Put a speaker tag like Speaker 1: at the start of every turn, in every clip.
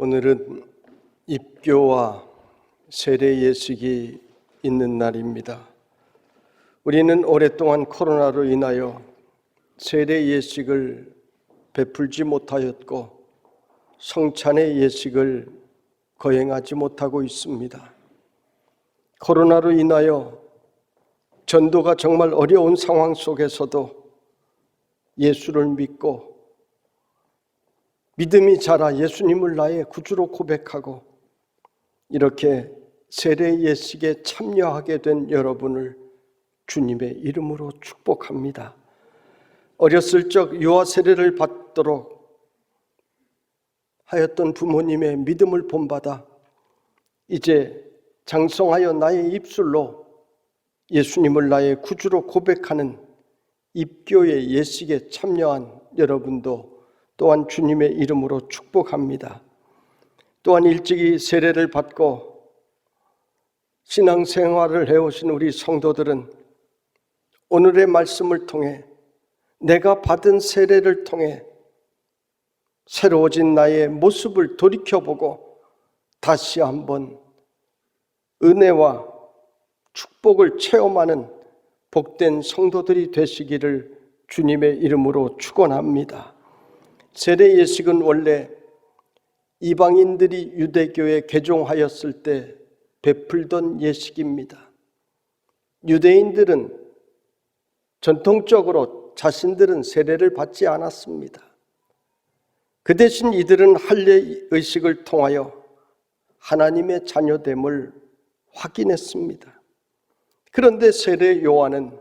Speaker 1: 오늘은 입교와 세례 예식이 있는 날입니다. 우리는 오랫동안 코로나로 인하여 세례 예식을 베풀지 못하였고 성찬의 예식을 거행하지 못하고 있습니다. 코로나로 인하여 전도가 정말 어려운 상황 속에서도 예수를 믿고 믿음이 자라 예수님을 나의 구주로 고백하고 이렇게 세례 예식에 참여하게 된 여러분을 주님의 이름으로 축복합니다. 어렸을 적 유아 세례를 받도록 하였던 부모님의 믿음을 본받아 이제 장성하여 나의 입술로 예수님을 나의 구주로 고백하는 입교의 예식에 참여한 여러분도 또한 주님의 이름으로 축복합니다. 또한 일찍이 세례를 받고 신앙생활을 해오신 우리 성도들은 오늘의 말씀을 통해 내가 받은 세례를 통해 새로워진 나의 모습을 돌이켜보고 다시 한번 은혜와 축복을 체험하는 복된 성도들이 되시기를 주님의 이름으로 축원합니다. 세례 예식은 원래 이방인들이 유대교에 개종하였을 때 베풀던 예식입니다. 유대인들은 전통적으로 자신들은 세례를 받지 않았습니다. 그 대신 이들은 할례 의식을 통하여 하나님의 자녀됨을 확인했습니다. 그런데 세례 요한은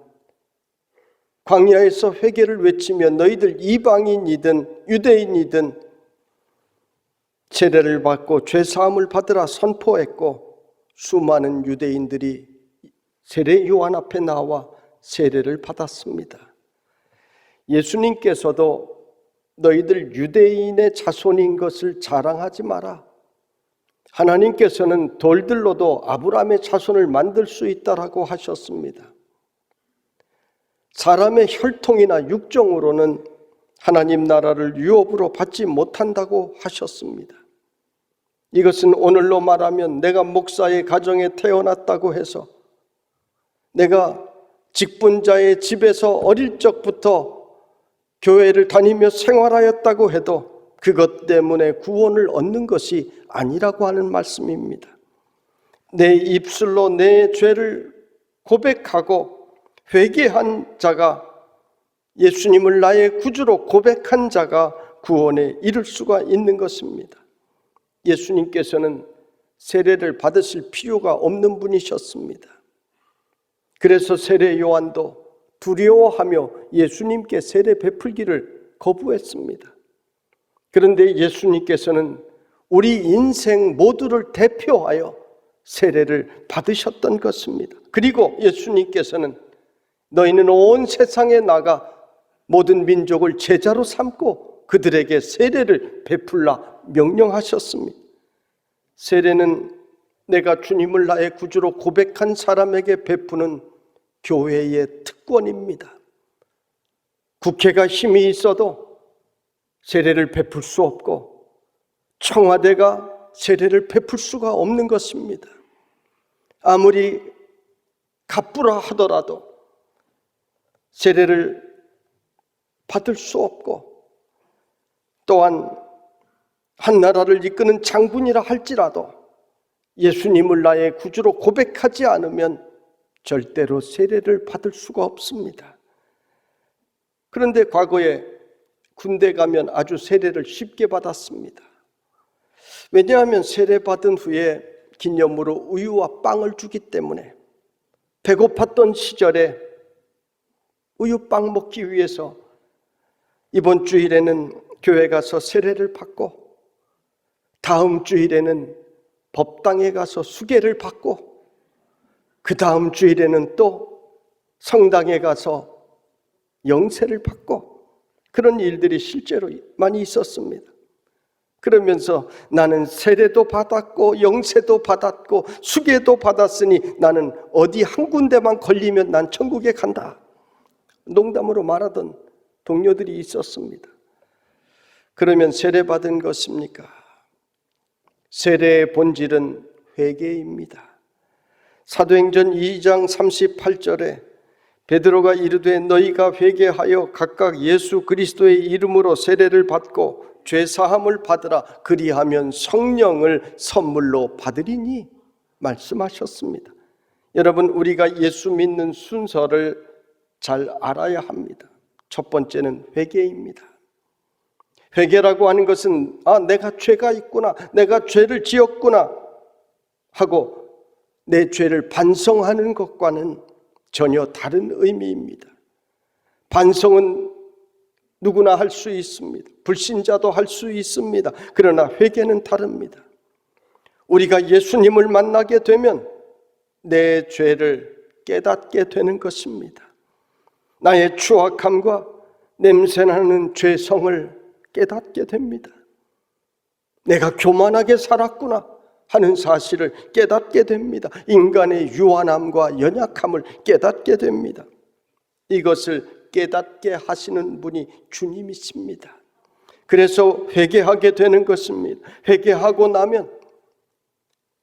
Speaker 1: 광야에서 회개를 외치며 너희들 이방인이든 유대인이든 세례를 받고 죄사함을 받으라 선포했고 수많은 유대인들이 세례 요한 앞에 나와 세례를 받았습니다. 예수님께서도 너희들 유대인의 자손인 것을 자랑하지 마라. 하나님께서는 돌들로도 아브라함의 자손을 만들 수 있다라고 하셨습니다. 사람의 혈통이나 육정으로는 하나님 나라를 유업으로 받지 못한다고 하셨습니다. 이것은 오늘로 말하면 내가 목사의 가정에 태어났다고 해서 내가 직분자의 집에서 어릴 적부터 교회를 다니며 생활하였다고 해도 그것 때문에 구원을 얻는 것이 아니라고 하는 말씀입니다. 내 입술로 내 죄를 고백하고 회개한 자가 예수님을 나의 구주로 고백한 자가 구원에 이를 수가 있는 것입니다. 예수님께서는 세례를 받으실 필요가 없는 분이셨습니다. 그래서 세례 요한도 두려워하며 예수님께 세례 베풀기를 거부했습니다. 그런데 예수님께서는 우리 인생 모두를 대표하여 세례를 받으셨던 것입니다. 그리고 예수님께서는 너희는 온 세상에 나가 모든 민족을 제자로 삼고 그들에게 세례를 베풀라 명령하셨습니다. 세례는 내가 주님을 나의 구주로 고백한 사람에게 베푸는 교회의 특권입니다. 국회가 힘이 있어도 세례를 베풀 수 없고 청와대가 세례를 베풀 수가 없는 것입니다. 아무리 갑부라 하더라도 세례를 받을 수 없고 또한 한 나라를 이끄는 장군이라 할지라도 예수님을 나의 구주로 고백하지 않으면 절대로 세례를 받을 수가 없습니다. 그런데 과거에 군대 가면 아주 세례를 쉽게 받았습니다. 왜냐하면 세례 받은 후에 기념으로 우유와 빵을 주기 때문에 배고팠던 시절에 우유빵 먹기 위해서 이번 주일에는 교회 가서 세례를 받고 다음 주일에는 법당에 가서 수계를 받고 그 다음 주일에는 또 성당에 가서 영세를 받고 그런 일들이 실제로 많이 있었습니다. 그러면서 나는 세례도 받았고 영세도 받았고 수계도 받았으니 나는 어디 한 군데만 걸리면 난 천국에 간다. 농담으로 말하던 동료들이 있었습니다. 그러면 세례받은 것입니까? 세례의 본질은 회개입니다. 사도행전 2장 38절에 베드로가 이르되 너희가 회개하여 각각 예수 그리스도의 이름으로 세례를 받고 죄 사함을 받으라. 그리하면 성령을 선물로 받으리니 말씀하셨습니다. 여러분, 우리가 예수 믿는 순서를 잘 알아야 합니다. 첫 번째는 회개입니다. 회개라고 하는 것은 내가 죄가 있구나, 내가 죄를 지었구나 하고 내 죄를 반성하는 것과는 전혀 다른 의미입니다. 반성은 누구나 할 수 있습니다. 불신자도 할 수 있습니다. 그러나 회개는 다릅니다. 우리가 예수님을 만나게 되면 내 죄를 깨닫게 되는 것입니다. 나의 추악함과 냄새나는 죄성을 깨닫게 됩니다. 내가 교만하게 살았구나 하는 사실을 깨닫게 됩니다. 인간의 유한함과 연약함을 깨닫게 됩니다. 이것을 깨닫게 하시는 분이 주님이십니다. 그래서 회개하게 되는 것입니다. 회개하고 나면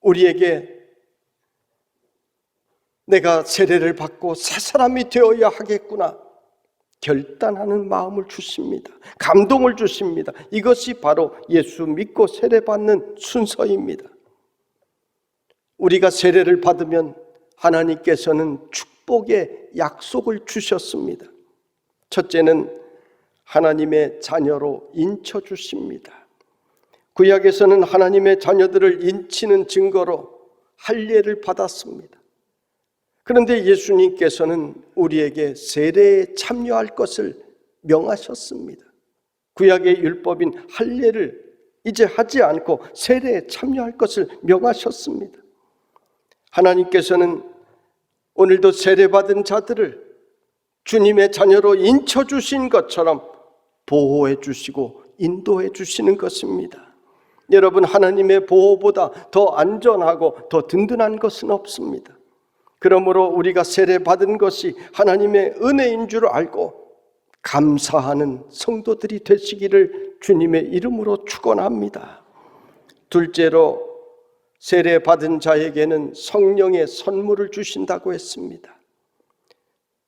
Speaker 1: 우리에게 내가 세례를 받고 새 사람이 되어야 하겠구나 결단하는 마음을 주십니다. 감동을 주십니다. 이것이 바로 예수 믿고 세례받는 순서입니다. 우리가 세례를 받으면 하나님께서는 축복의 약속을 주셨습니다. 첫째는 하나님의 자녀로 인쳐 주십니다. 구약에서는 하나님의 자녀들을 인치는 증거로 할례를 받았습니다. 그런데 예수님께서는 우리에게 세례에 참여할 것을 명하셨습니다. 구약의 율법인 할례를 이제 하지 않고 세례에 참여할 것을 명하셨습니다. 하나님께서는 오늘도 세례받은 자들을 주님의 자녀로 인쳐주신 것처럼 보호해 주시고 인도해 주시는 것입니다. 여러분, 하나님의 보호보다 더 안전하고 더 든든한 것은 없습니다. 그러므로 우리가 세례받은 것이 하나님의 은혜인 줄 알고 감사하는 성도들이 되시기를 주님의 이름으로 축원합니다. 둘째로 세례받은 자에게는 성령의 선물을 주신다고 했습니다.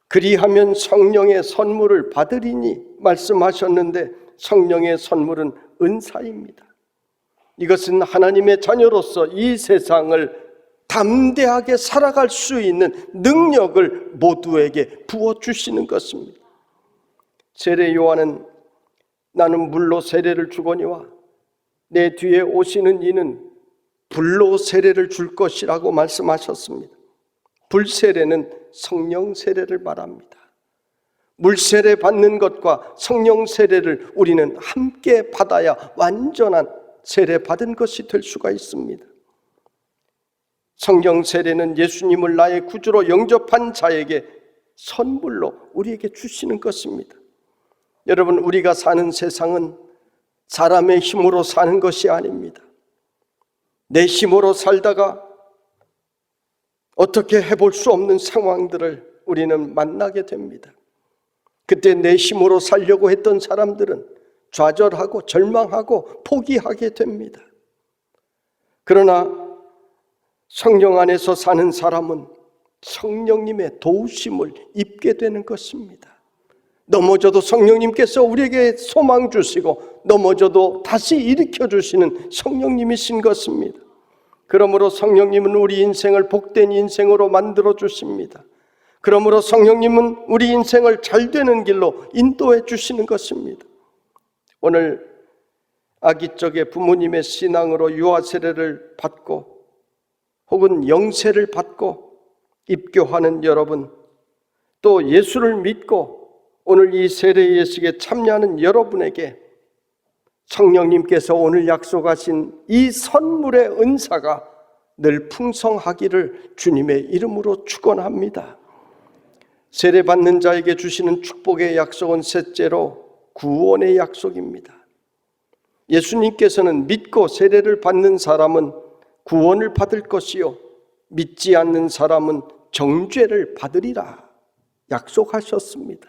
Speaker 1: 그리하면 성령의 선물을 받으리니 말씀하셨는데 성령의 선물은 은사입니다. 이것은 하나님의 자녀로서 이 세상을 담대하게 살아갈 수 있는 능력을 모두에게 부어주시는 것입니다. 세례 요한은 나는 물로 세례를 주거니와 내 뒤에 오시는 이는 불로 세례를 줄 것이라고 말씀하셨습니다. 불세례는 성령 세례를 말합니다. 물세례 받는 것과 성령 세례를 우리는 함께 받아야 완전한 세례 받은 것이 될 수가 있습니다. 성령 세례는 예수님을 나의 구주로 영접한 자에게 선물로 우리에게 주시는 것입니다. 여러분, 우리가 사는 세상은 사람의 힘으로 사는 것이 아닙니다. 내 힘으로 살다가 어떻게 해볼 수 없는 상황들을 우리는 만나게 됩니다. 그때 내 힘으로 살려고 했던 사람들은 좌절하고 절망하고 포기하게 됩니다. 그러나 성령 안에서 사는 사람은 성령님의 도우심을 입게 되는 것입니다. 넘어져도 성령님께서 우리에게 소망 주시고 넘어져도 다시 일으켜 주시는 성령님이신 것입니다. 그러므로 성령님은 우리 인생을 복된 인생으로 만들어 주십니다. 그러므로 성령님은 우리 인생을 잘되는 길로 인도해 주시는 것입니다. 오늘 아기적의 부모님의 신앙으로 유아세례를 받고 혹은 영세를 받고 입교하는 여러분, 또 예수를 믿고 오늘 이 세례 예식에 참여하는 여러분에게 성령님께서 오늘 약속하신 이 선물의 은사가 늘 풍성하기를 주님의 이름으로 축원합니다. 세례받는 자에게 주시는 축복의 약속은 셋째로 구원의 약속입니다. 예수님께서는 믿고 세례를 받는 사람은 구원을 받을 것이요 믿지 않는 사람은 정죄를 받으리라 약속하셨습니다.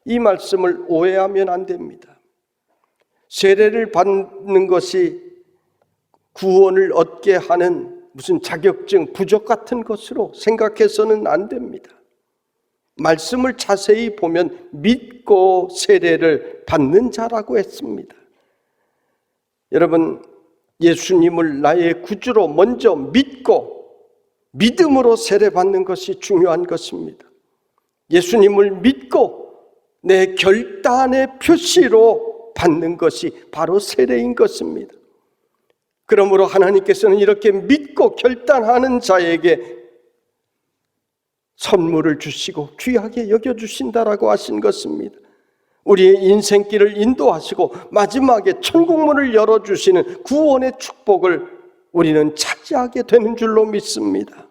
Speaker 1: 이 말씀을 오해하면 안 됩니다. 세례를 받는 것이 구원을 얻게 하는 무슨 자격증, 부적 같은 것으로 생각해서는 안 됩니다. 말씀을 자세히 보면 믿고 세례를 받는 자라고 했습니다. 여러분, 예수님을 나의 구주로 먼저 믿고 믿음으로 세례받는 것이 중요한 것입니다. 예수님을 믿고 내 결단의 표시로 받는 것이 바로 세례인 것입니다. 그러므로 하나님께서는 이렇게 믿고 결단하는 자에게 선물을 주시고 귀하게 여겨주신다라고 하신 것입니다. 우리의 인생길을 인도하시고 마지막에 천국문을 열어주시는 구원의 축복을 우리는 차지하게 되는 줄로 믿습니다.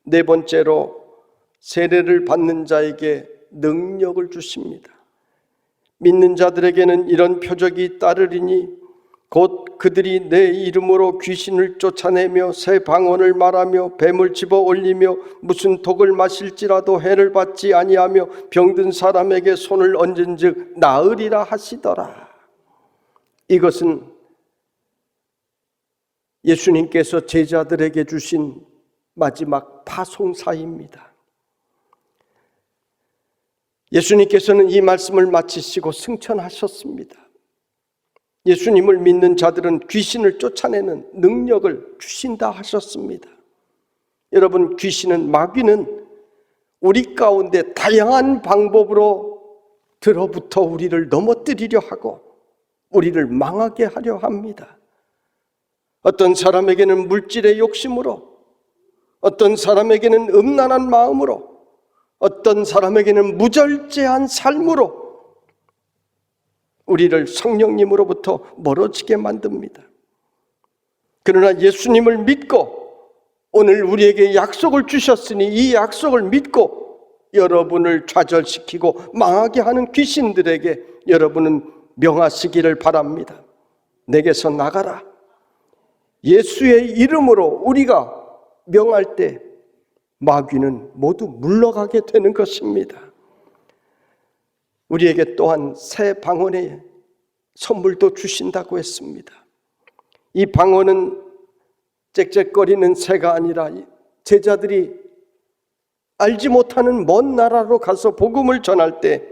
Speaker 1: 네 번째로 세례를 받는 자에게 능력을 주십니다. 믿는 자들에게는 이런 표적이 따르리니 곧 그들이 내 이름으로 귀신을 쫓아내며 새 방언을 말하며 뱀을 집어 올리며 무슨 독을 마실지라도 해를 받지 아니하며 병든 사람에게 손을 얹은즉 나으리라 하시더라. 이것은 예수님께서 제자들에게 주신 마지막 파송사입니다. 예수님께서는 이 말씀을 마치시고 승천하셨습니다. 예수님을 믿는 자들은 귀신을 쫓아내는 능력을 주신다 하셨습니다. 여러분, 귀신은, 마귀는 우리 가운데 다양한 방법으로 들어붙어 우리를 넘어뜨리려 하고 우리를 망하게 하려 합니다. 어떤 사람에게는 물질의 욕심으로, 어떤 사람에게는 음란한 마음으로, 어떤 사람에게는 무절제한 삶으로 우리를 성령님으로부터 멀어지게 만듭니다. 그러나 예수님을 믿고 오늘 우리에게 약속을 주셨으니 이 약속을 믿고 여러분을 좌절시키고 망하게 하는 귀신들에게 여러분은 명하시기를 바랍니다. 내게서 나가라. 예수의 이름으로 우리가 명할 때 마귀는 모두 물러가게 되는 것입니다. 우리에게 또한 새 방언의 선물도 주신다고 했습니다. 이 방언은 짹짹거리는 새가 아니라 제자들이 알지 못하는 먼 나라로 가서 복음을 전할 때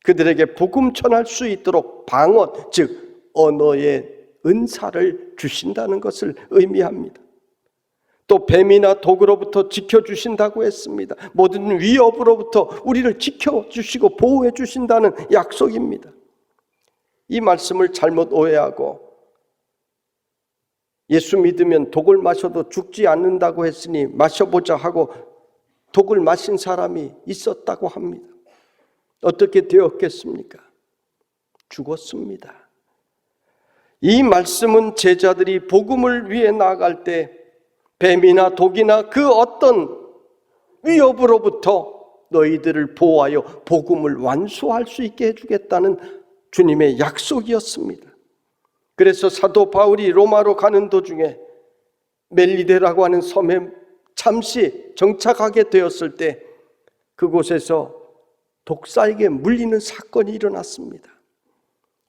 Speaker 1: 그들에게 복음 전할 수 있도록 방언, 즉 언어의 은사를 주신다는 것을 의미합니다. 또 뱀이나 독으로부터 지켜주신다고 했습니다. 모든 위협으로부터 우리를 지켜주시고 보호해 주신다는 약속입니다. 이 말씀을 잘못 오해하고 예수 믿으면 독을 마셔도 죽지 않는다고 했으니 마셔보자 하고 독을 마신 사람이 있었다고 합니다. 어떻게 되었겠습니까? 죽었습니다. 이 말씀은 제자들이 복음을 위해 나아갈 때 뱀이나 독이나 그 어떤 위협으로부터 너희들을 보호하여 복음을 완수할 수 있게 해주겠다는 주님의 약속이었습니다. 그래서 사도 바울이 로마로 가는 도중에 멜리데라고 하는 섬에 잠시 정착하게 되었을 때 그곳에서 독사에게 물리는 사건이 일어났습니다.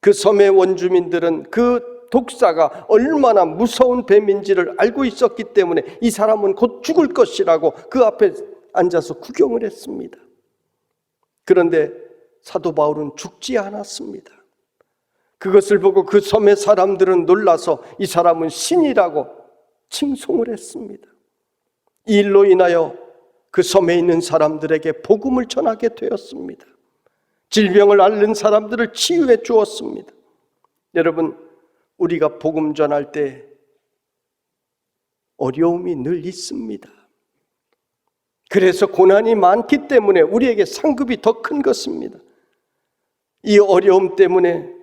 Speaker 1: 그 섬의 원주민들은 그 독사가 얼마나 무서운 뱀인지를 알고 있었기 때문에 이 사람은 곧 죽을 것이라고 그 앞에 앉아서 구경을 했습니다. 그런데 사도 바울은 죽지 않았습니다. 그것을 보고 그 섬의 사람들은 놀라서 이 사람은 신이라고 칭송을 했습니다. 이 일로 인하여 그 섬에 있는 사람들에게 복음을 전하게 되었습니다. 질병을 앓는 사람들을 치유해 주었습니다. 여러분, 우리가 복음 전할 때 어려움이 늘 있습니다. 그래서 고난이 많기 때문에 우리에게 상급이 더 큰 것입니다. 이 어려움 때문에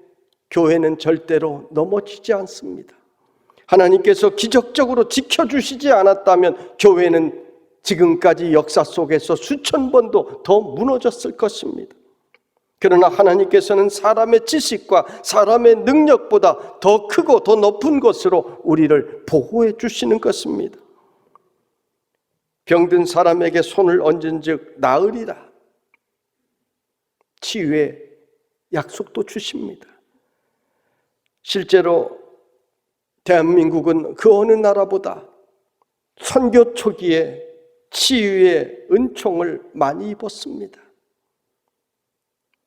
Speaker 1: 교회는 절대로 넘어지지 않습니다. 하나님께서 기적적으로 지켜주시지 않았다면 교회는 지금까지 역사 속에서 수천 번도 더 무너졌을 것입니다. 그러나 하나님께서는 사람의 지식과 사람의 능력보다 더 크고 더 높은 것으로 우리를 보호해 주시는 것입니다. 병든 사람에게 손을 얹은즉 나으리라. 치유의 약속도 주십니다. 실제로 대한민국은 그 어느 나라보다 선교 초기에 치유의 은총을 많이 입었습니다.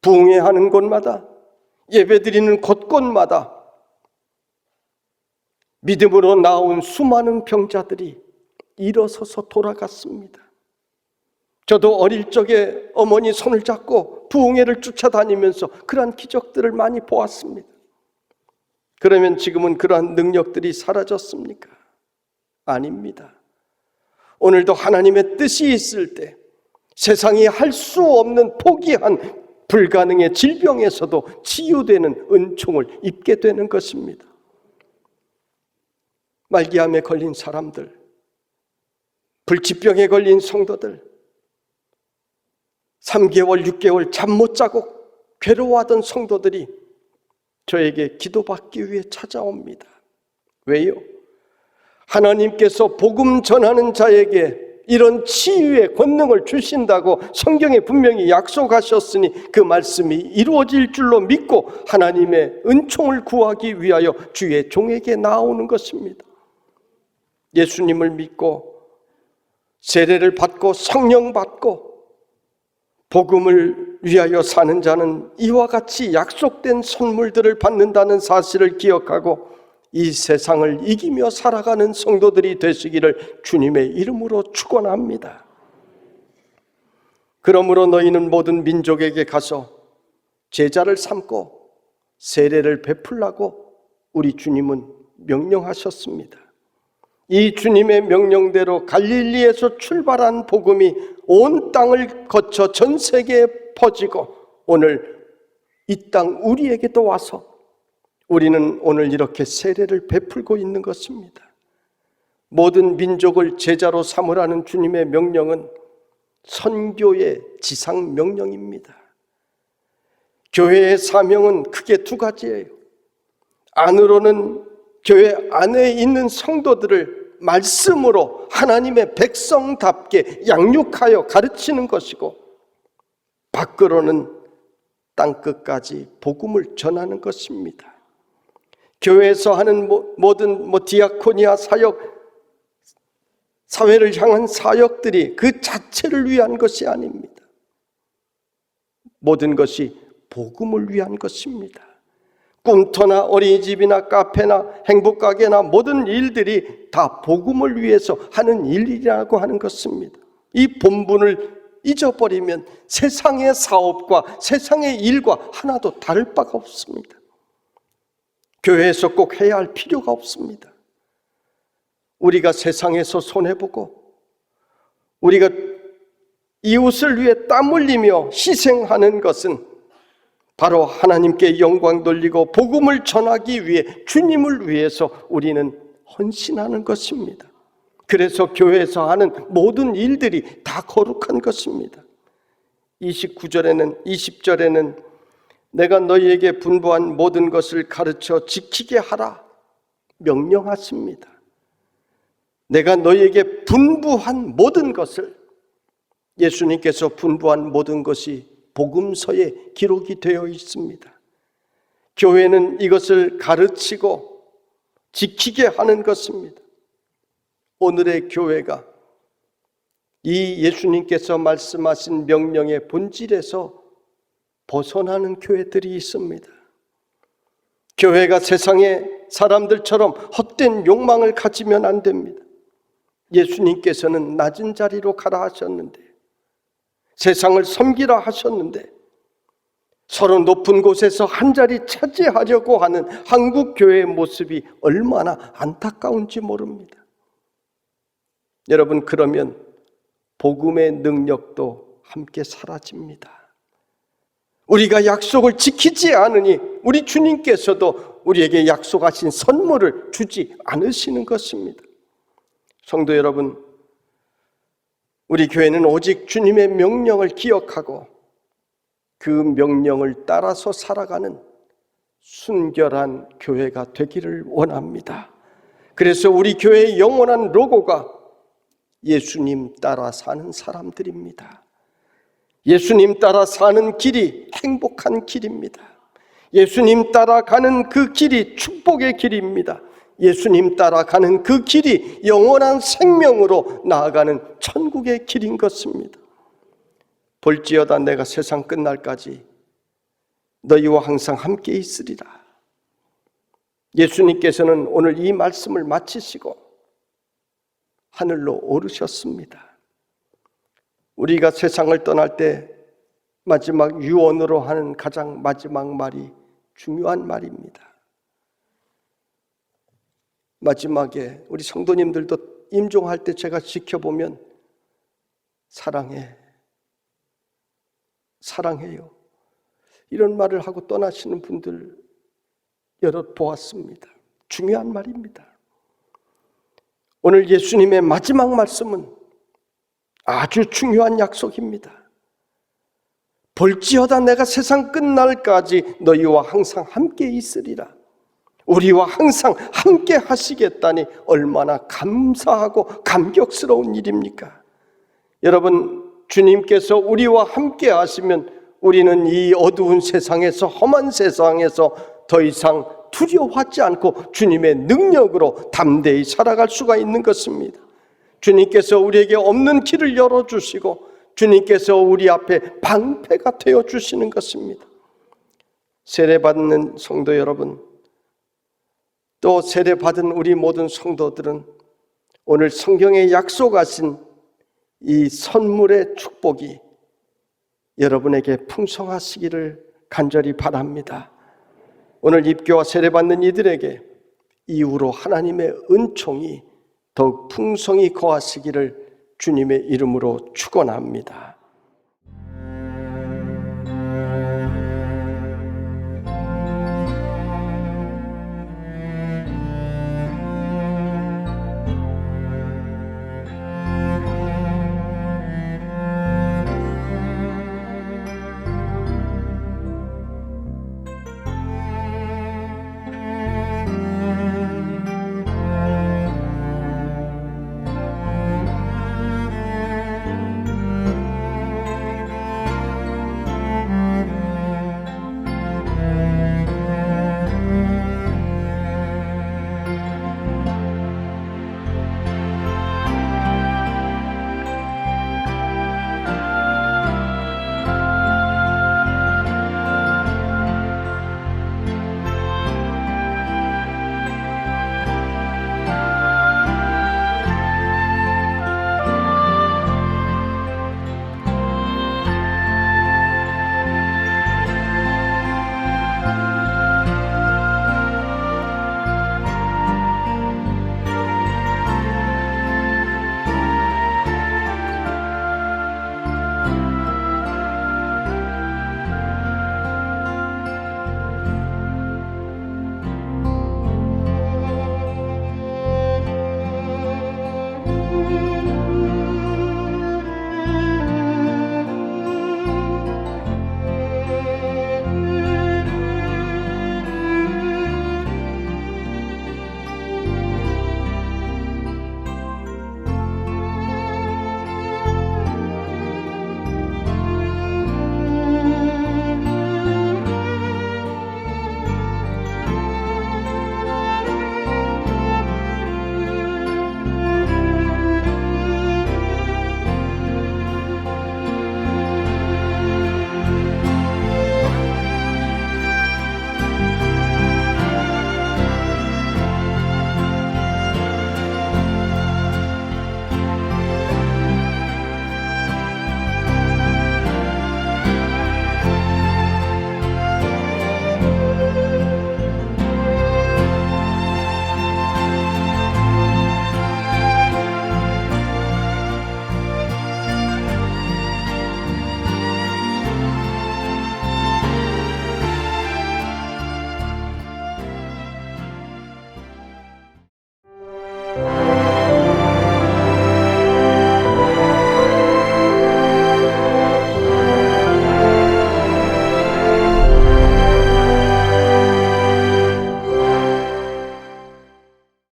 Speaker 1: 부흥회하는 곳마다, 예배드리는 곳곳마다 믿음으로 나온 수많은 병자들이 일어서서 돌아갔습니다. 저도 어릴 적에 어머니 손을 잡고 부흥회를 쫓아다니면서 그러한 기적들을 많이 보았습니다. 그러면 지금은 그러한 능력들이 사라졌습니까? 아닙니다. 오늘도 하나님의 뜻이 있을 때 세상이 할 수 없는 포기한 불가능의 질병에서도 치유되는 은총을 입게 되는 것입니다. 말기암에 걸린 사람들, 불치병에 걸린 성도들, 3개월, 6개월 잠 못 자고 괴로워하던 성도들이 저에게 기도받기 위해 찾아옵니다. 왜요? 하나님께서 복음 전하는 자에게 이런 치유의 권능을 주신다고 성경에 분명히 약속하셨으니 그 말씀이 이루어질 줄로 믿고 하나님의 은총을 구하기 위하여 주의 종에게 나오는 것입니다. 예수님을 믿고 세례를 받고 성령 받고 복음을 위하여 사는 자는 이와 같이 약속된 선물들을 받는다는 사실을 기억하고 이 세상을 이기며 살아가는 성도들이 되시기를 주님의 이름으로 축원합니다. 그러므로 너희는 모든 민족에게 가서 제자를 삼고 세례를 베풀라고 우리 주님은 명령하셨습니다. 이 주님의 명령대로 갈릴리에서 출발한 복음이 온 땅을 거쳐 전 세계에 퍼지고 오늘 이 땅 우리에게도 와서 우리는 오늘 이렇게 세례를 베풀고 있는 것입니다. 모든 민족을 제자로 삼으라는 주님의 명령은 선교의 지상 명령입니다. 교회의 사명은 크게 두 가지예요. 안으로는 교회 안에 있는 성도들을 말씀으로 하나님의 백성답게 양육하여 가르치는 것이고, 밖으로는 땅끝까지 복음을 전하는 것입니다. 교회에서 하는 모든 디아코니아 사역, 사회를 향한 사역들이 그 자체를 위한 것이 아닙니다. 모든 것이 복음을 위한 것입니다. 꿈터나 어린이집이나 카페나 행복가게나 모든 일들이 다 복음을 위해서 하는 일이라고 하는 것입니다. 이 본분을 잊어버리면 세상의 사업과 세상의 일과 하나도 다를 바가 없습니다. 교회에서 꼭 해야 할 필요가 없습니다. 우리가 세상에서 손해보고 우리가 이웃을 위해 땀 흘리며 희생하는 것은 바로 하나님께 영광 돌리고 복음을 전하기 위해 주님을 위해서 우리는 헌신하는 것입니다. 그래서 교회에서 하는 모든 일들이 다 거룩한 것입니다. 29절에는 20절에는 내가 너희에게 분부한 모든 것을 가르쳐 지키게 하라 명령하십니다. 내가 너희에게 분부한 모든 것을, 예수님께서 분부한 모든 것이 복음서에 기록이 되어 있습니다. 교회는 이것을 가르치고 지키게 하는 것입니다. 오늘의 교회가 이 예수님께서 말씀하신 명령의 본질에서 벗어나는 교회들이 있습니다. 교회가 세상의 사람들처럼 헛된 욕망을 가지면 안 됩니다. 예수님께서는 낮은 자리로 가라 하셨는데, 세상을 섬기라 하셨는데, 서로 높은 곳에서 한 자리 차지하려고 하는 한국 교회의 모습이 얼마나 안타까운지 모릅니다. 여러분, 그러면 복음의 능력도 함께 사라집니다. 우리가 약속을 지키지 않으니 우리 주님께서도 우리에게 약속하신 선물을 주지 않으시는 것입니다. 성도 여러분, 우리 교회는 오직 주님의 명령을 기억하고 그 명령을 따라서 살아가는 순결한 교회가 되기를 원합니다. 그래서 우리 교회의 영원한 로고가 예수님 따라 사는 사람들입니다. 예수님 따라 사는 길이 행복한 길입니다. 예수님 따라가는 그 길이 축복의 길입니다. 예수님 따라가는 그 길이 영원한 생명으로 나아가는 천국의 길인 것입니다. 볼지어다 내가 세상 끝날까지 너희와 항상 함께 있으리라. 예수님께서는 오늘 이 말씀을 마치시고 하늘로 오르셨습니다. 우리가 세상을 떠날 때 마지막 유언으로 하는 가장 마지막 말이 중요한 말입니다. 마지막에 우리 성도님들도 임종할 때 제가 지켜보면 사랑해, 사랑해요, 이런 말을 하고 떠나시는 분들 여럿 보았습니다. 중요한 말입니다. 오늘 예수님의 마지막 말씀은 아주 중요한 약속입니다. 볼지어다 내가 세상 끝날까지 너희와 항상 함께 있으리라. 우리와 항상 함께 하시겠다니 얼마나 감사하고 감격스러운 일입니까? 여러분, 주님께서 우리와 함께 하시면 우리는 이 어두운 세상에서, 험한 세상에서 더 이상 두려워하지 않고 주님의 능력으로 담대히 살아갈 수가 있는 것입니다. 주님께서 우리에게 없는 길을 열어주시고 주님께서 우리 앞에 방패가 되어주시는 것입니다. 세례받는 성도 여러분, 또 세례받은 우리 모든 성도들은 오늘 성경에 약속하신 이 선물의 축복이 여러분에게 풍성하시기를 간절히 바랍니다. 오늘 입교와 세례받는 이들에게 이후로 하나님의 은총이 더욱 풍성히 거하시기를 주님의 이름으로 축원합니다.